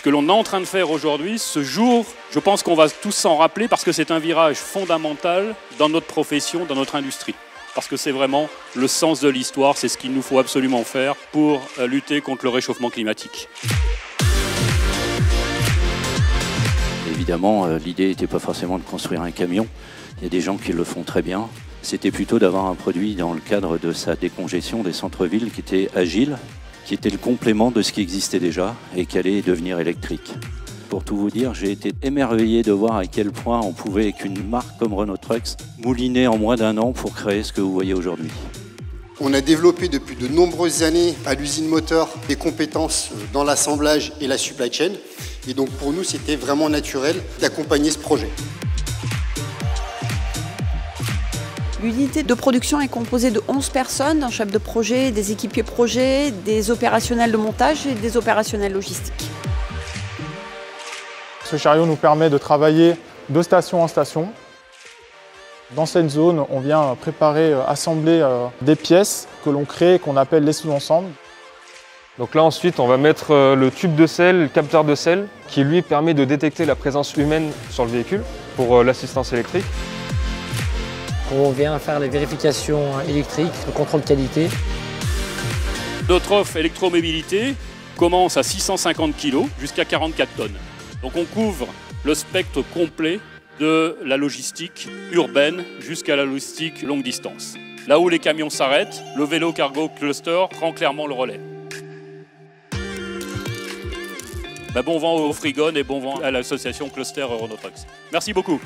que l'on est en train de faire aujourd'hui, ce jour, je pense qu'on va tous s'en rappeler parce que c'est un virage fondamental dans notre profession, dans notre industrie. Parce que c'est vraiment le sens de l'histoire, c'est ce qu'il nous faut absolument faire pour lutter contre le réchauffement climatique. Évidemment, l'idée n'était pas forcément de construire un camion. Il y a des gens qui le font très bien. C'était plutôt d'avoir un produit dans le cadre de sa décongestion des centres-villes qui était agile, qui était le complément de ce qui existait déjà et qui allait devenir électrique. Pour tout vous dire, j'ai été émerveillé de voir à quel point on pouvait, avec une marque comme Renault Trucks, mouliner en moins d'1 an pour créer ce que vous voyez aujourd'hui. On a développé depuis de nombreuses années à l'usine moteur des compétences dans l'assemblage et la supply chain. Et donc pour nous, c'était vraiment naturel d'accompagner ce projet. L'unité de production est composée de 11 personnes, un chef de projet, des équipiers projet, des opérationnels de montage et des opérationnels logistiques. Ce chariot nous permet de travailler de station en station. Dans cette zone, on vient préparer, assembler des pièces que l'on crée, qu'on appelle les sous-ensembles. Donc là ensuite on va mettre le tube de sel, le capteur de sel, qui lui permet de détecter la présence humaine sur le véhicule pour l'assistance électrique. On vient faire les vérifications électriques, le contrôle qualité. Notre offre électromobilité commence à 650 kg jusqu'à 44 tonnes. Donc on couvre le spectre complet de la logistique urbaine jusqu'à la logistique longue distance. Là où les camions s'arrêtent, le vélo cargo cluster prend clairement le relais. Bon vent au Frigone et bon vent à l'association Cluster Renault Trucks. Merci beaucoup.